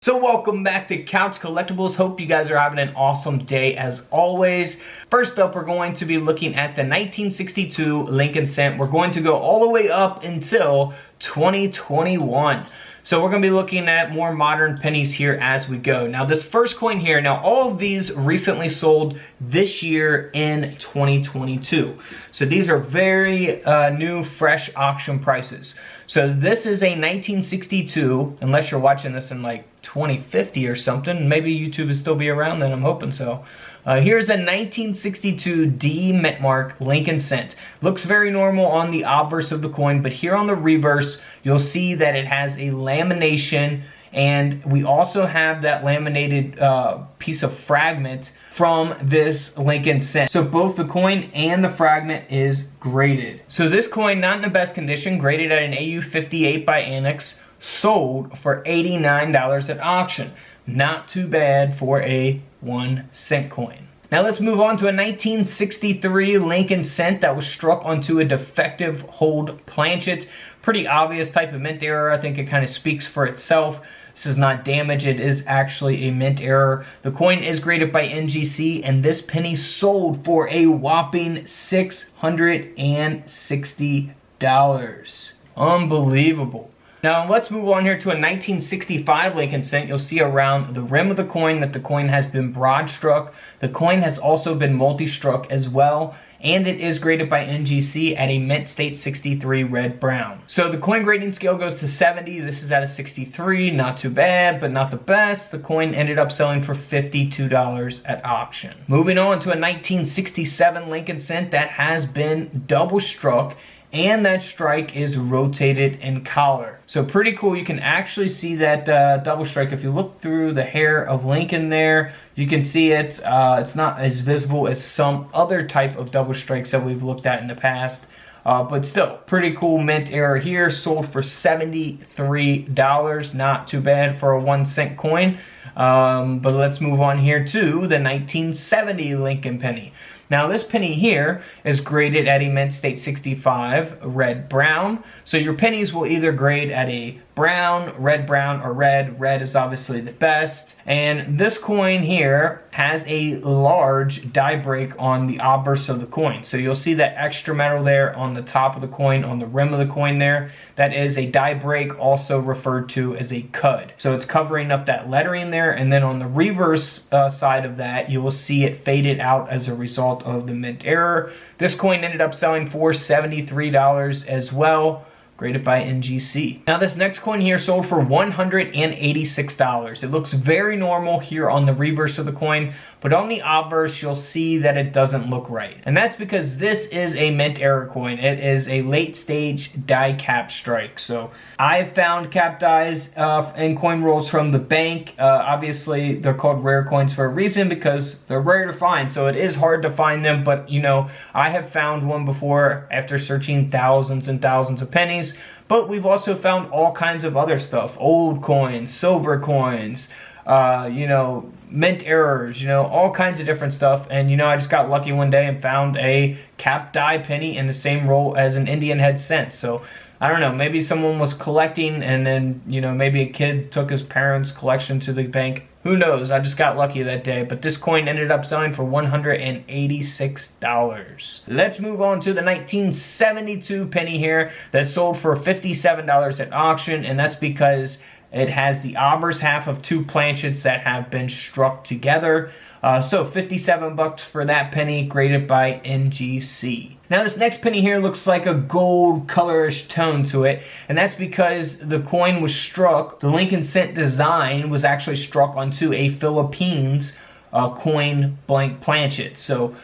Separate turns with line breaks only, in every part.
So welcome back to Couch Collectibles. Hope you guys are having an awesome day as always. First up, we're going to be looking at the 1962 Lincoln Cent. We're going to go all the way up until 2021. So we're going to be looking at more modern pennies here as we go. Now this first coin here, now all of these recently sold this year in 2022. So these are very new, fresh auction prices. So this is a 1962, unless you're watching this in like 2050 or something. Maybe YouTube will still be around then, I'm hoping so. Here's a 1962 D mint mark Lincoln Cent. Looks very normal on the obverse of the coin, but here on the reverse, you'll see that it has a lamination, and we also have that laminated piece of fragment from this Lincoln Cent. So both the coin and the fragment is graded. So this coin, not in the best condition, graded at an AU 58 by Annex, sold for $89 at auction. Not too bad for a 1-cent coin. Now let's move on to a 1963 Lincoln Cent that was struck onto a defective hold planchet. Pretty obvious type of mint error. I think it kind of speaks for itself. This is not damage, it is actually a mint error. The coin is graded by NGC, and this penny sold for a whopping $660. Unbelievable. Now let's move on here to a 1965 Lincoln Cent. You'll see around the rim of the coin that the coin has been broad struck. The coin has also been multi-struck as well, and it is graded by NGC at a mint state 63 red brown. So the coin grading scale goes to 70. This is at a 63, not too bad, but not the best. The coin ended up selling for $52 at auction. Moving on to a 1967 Lincoln Cent that has been double struck, and that strike is rotated in collar. So pretty cool. You can actually see that double strike. If you look through the hair of Lincoln there, you can see it. It's not as visible as some other type of double strikes that we've looked at in the past. But still, pretty cool mint error here. Sold for $73. Not too bad for a 1-cent coin. But let's move on here to the 1970 Lincoln penny. Now this penny here is graded at a mint state 65 red brown. So your pennies will either grade at a brown, or red. Red is obviously the best. And this coin here has a large die break on the obverse of the coin. So you'll see that extra metal there on the top of the coin, on the rim of the coin there. That is a die break, also referred to as a cud. So it's covering up that lettering there. And then on the reverse side of that, you will see it faded out as a result of the mint error. This coin ended up selling for $73 as well, graded by NGC. Now this next coin here sold for $186. It looks very normal here on the reverse of the coin, but on the obverse you'll see that it doesn't look right. And that's because this is a mint error coin. It is a late stage die cap strike. So I've found cap dies in coin rolls from the bank. Obviously they're called rare coins for a reason, because they're rare to find. So it is hard to find them, but you know, I have found one before after searching thousands and thousands of pennies. But we've also found all kinds of other stuff. Old coins, silver coins, you know, mint errors, you know, all kinds of different stuff. And you know, I just got lucky one day and found a cap die penny in the same roll as an Indian head cent. So I don't know, maybe someone was collecting, and then, you know, maybe a kid took his parents' collection to the bank. Who knows? I just got lucky that day. But this coin ended up selling for $186. Let's move on to the 1972 penny here that sold for $57 at auction, and that's because it has the obverse half of two planchets that have been struck together. So $57 for that penny, graded by NGC. Now this next penny here looks like a gold colorish tone to it, and that's because the coin was struck, the Lincoln Cent design was actually struck onto a Philippines coin blank planchet. So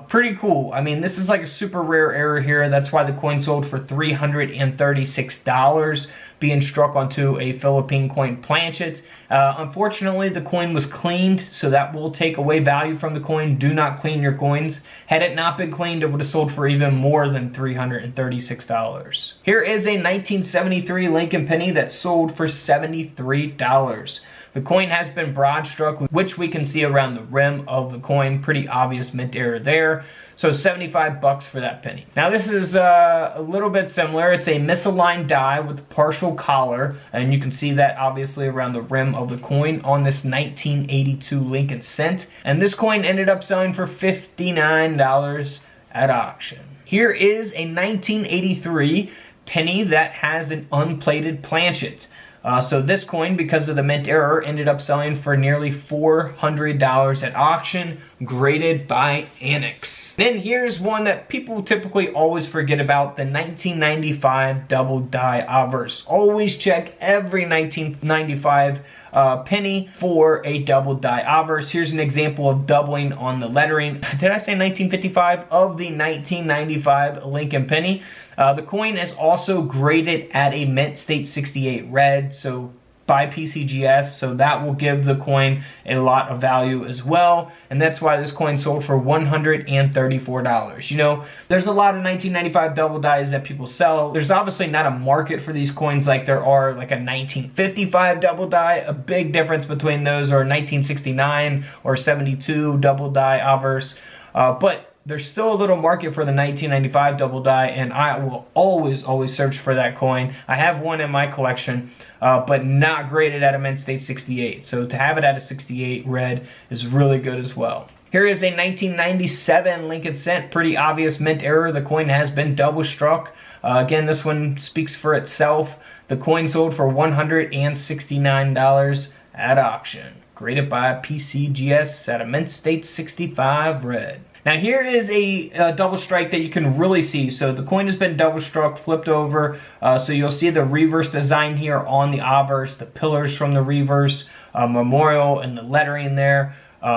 pretty cool. I mean, this is like a super rare error here. That's why the coin sold for $336, being struck onto a Philippine coin planchet. Unfortunately, the coin was cleaned, so that will take away value from the coin. Do not clean your coins. Had it not been cleaned, it would have sold for even more than $336. Here is a 1973 Lincoln penny that sold for $73. The coin has been broad struck, which we can see around the rim of the coin. Pretty obvious mint error there. So 75 bucks for that penny. Now this is a little bit similar. It's a misaligned die with partial collar, and you can see that obviously around the rim of the coin on this 1982 Lincoln cent. And this coin ended up selling for $59 at auction. Here is a 1983 penny that has an unplated planchet. So this coin, because of the mint error, ended up selling for nearly $400 at auction, graded by Annex. Then here's one that people typically always forget about, the 1995 double die obverse. Always check every 1995 penny for a double die obverse. Here's an example of doubling on the lettering. Did I say 1955? Of the 1995 Lincoln penny. The coin is also graded at a mint state 68 red, so by PCGS, so that will give the coin a lot of value as well, and that's why this coin sold for $134. You know, there's a lot of 1995 double dies that people sell. There's obviously not a market for these coins like there are like a 1955 double die. A big difference between those, or 1969 or 72 double die obverse, but there's still a little market for the 1995 double die, and I will always search for that coin. I have one in my collection, but not graded at a mint state 68. So to have it at a 68 red is really good as well. Here is a 1997 Lincoln cent. Pretty obvious mint error. The coin has been double struck. Again, this one speaks for itself. The coin sold for $169 at auction. Graded by PCGS at a mint state 65 red. Now here is a double strike that you can really see. So the coin has been double struck, flipped over. So you'll see the reverse design here on the obverse, the pillars from the reverse, memorial, and the lettering there.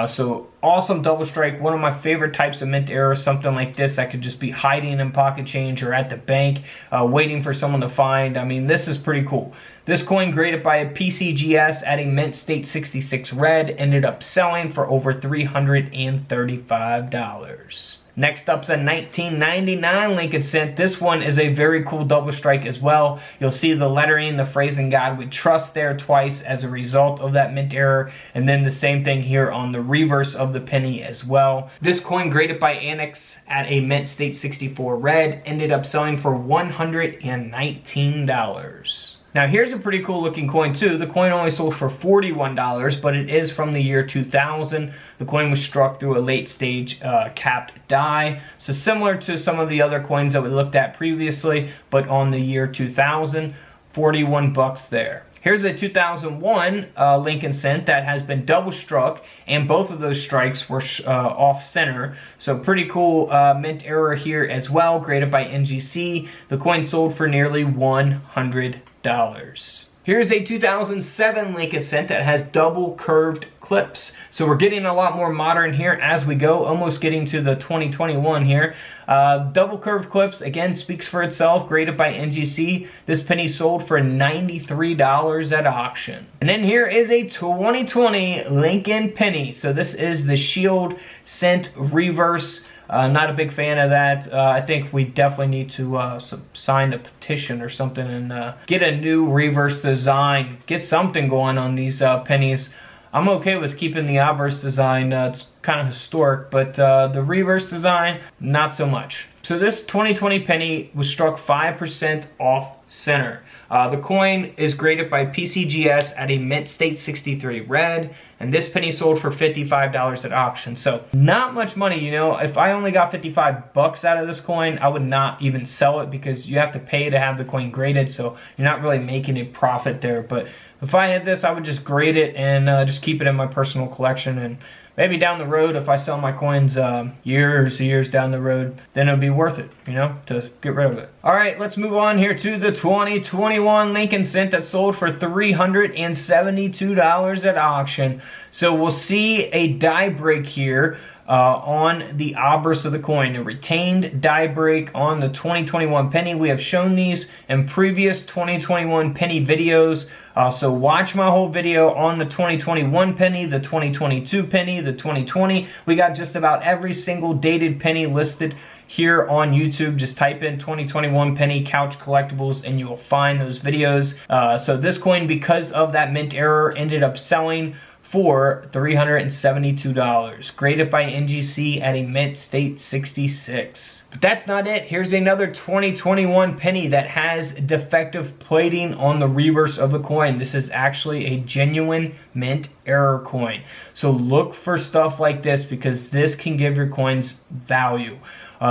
So awesome double strike. One of my favorite types of mint error, something like this that could just be hiding in pocket change or at the bank, waiting for someone to find. I mean, this is pretty cool. This coin, graded by a PCGS at a mint state 66 red, ended up selling for over $335. Next up's a 1999 Lincoln cent. This one is a very cool double strike as well. You'll see the lettering, the phrase "In God We Trust" there twice as a result of that mint error, and then the same thing here on the reverse of the penny as well. This coin, graded by Annex at a mint state 64 red, ended up selling for $119. Now here's a pretty cool looking coin too. The coin only sold for $41, but it is from the year 2000. The coin was struck through a late stage capped die. So similar to some of the other coins that we looked at previously, but on the year 2000, 41 bucks there. Here's a 2001 Lincoln cent that has been double struck, and both of those strikes were off center. So pretty cool mint error here as well, graded by NGC. The coin sold for nearly $100. Here's a 2007 Lincoln cent that has double curved clips. So we're getting a lot more modern here as we go, almost getting to the 2021 here. Double curved clips, again, speaks for itself, graded by NGC. This penny sold for $93 at auction. And then here is a 2020 Lincoln penny. So this is the Shield cent reverse. Not a big fan of that. I think we definitely need to sign a petition or something and get a new reverse design. Get something going on these pennies. I'm okay with keeping the obverse design. It's kind of historic, but the reverse design, not so much. So this 2020 penny was struck 5% off center. The coin is graded by PCGS at a mint state 63 red, and this penny sold for $55 at auction. So not much money, you know. If I only got 55 bucks out of this coin, I would not even sell it because you have to pay to have the coin graded, so you're not really making a profit there. But if I had this, I would just grade it and just keep it in my personal collection, and maybe down the road, if I sell my coins years down the road, then it'll be worth it, you know, to get rid of it. All right, let's move on here to the 2021 Lincoln cent that sold for $372 at auction. So we'll see a die break here on the obverse of the coin, a retained die break on the 2021 penny. We have shown these in previous 2021 penny videos. So watch my whole video on the 2021 penny, the 2022 penny, the 2020. We got just about every single dated penny listed here on YouTube. Just type in 2021 penny couch collectibles and you will find those videos. So this coin, because of that mint error, ended up selling for $372. Graded by NGC at a mint state 66. But that's not it. Here's another 2021 penny that has defective plating on the reverse of the coin. This is actually a genuine mint error coin. So look for stuff like this because this can give your coins value.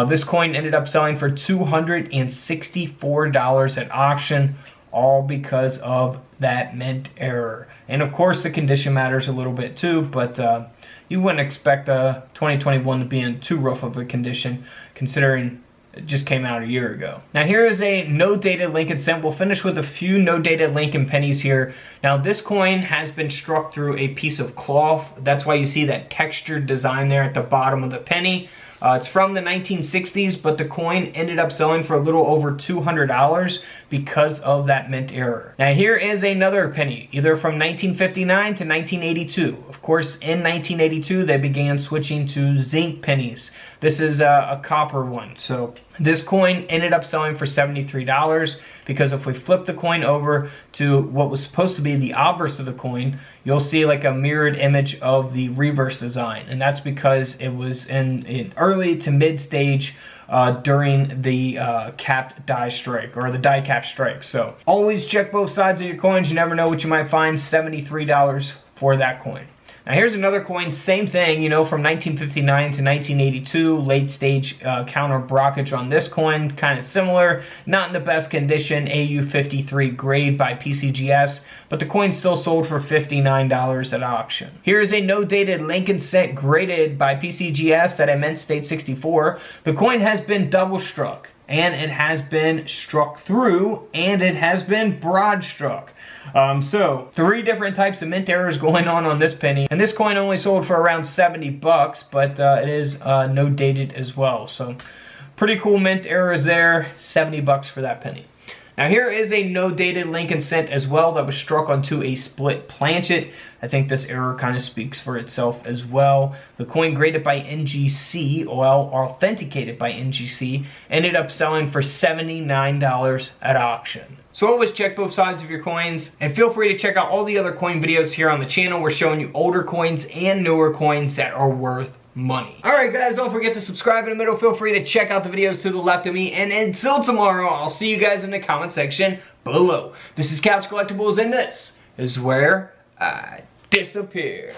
This coin ended up selling for $264 at auction, all because of that mint error. And of course the condition matters a little bit too, but you wouldn't expect 2021 to be in too rough of a condition considering it just came out a year ago. Now here is a no dated Lincoln cent. We'll finish with a few no dated Lincoln pennies here. Now this coin has been struck through a piece of cloth. That's why you see that textured design there at the bottom of the penny. It's from the 1960s, but the coin ended up selling for a little over $200 because of that mint error. Now here is another penny, either from 1959 to 1982. Of course, in 1982, they began switching to zinc pennies. This is a copper one. So this coin ended up selling for $73 because if we flip the coin over to what was supposed to be the obverse of the coin, you'll see like a mirrored image of the reverse design. And that's because it was in early to mid stage during the capped die strike or the die cap strike. So always check both sides of your coins. You never know what you might find. $73 for that coin. Now here's another coin, same thing, you know, from 1959 to 1982, late stage counter brockage on this coin, kind of similar, not in the best condition, AU53 grade by PCGS, but the coin still sold for $59 at auction. Here's a no dated Lincoln cent graded by PCGS at a mint state 64. The coin has been double struck, and it has been struck through, and it has been broad struck. So 3 different types of mint errors going on this penny, and this coin only sold for around 70 bucks, but it is no dated as well. So pretty cool mint errors there, 70 bucks for that penny. Now here is a no dated Lincoln cent as well that was struck onto a split planchet. I think this error kind of speaks for itself as well. The coin graded by NGC, well, authenticated by NGC, ended up selling for $79 at auction. So always check both sides of your coins, and feel free to check out all the other coin videos here on the channel. We're showing you older coins and newer coins that are worth money. Alright guys, don't forget to subscribe in the middle. Feel free to check out the videos to the left of me, and until tomorrow, I'll see you guys in the comment section below. This is Couch Collectibles, and this is where I disappear.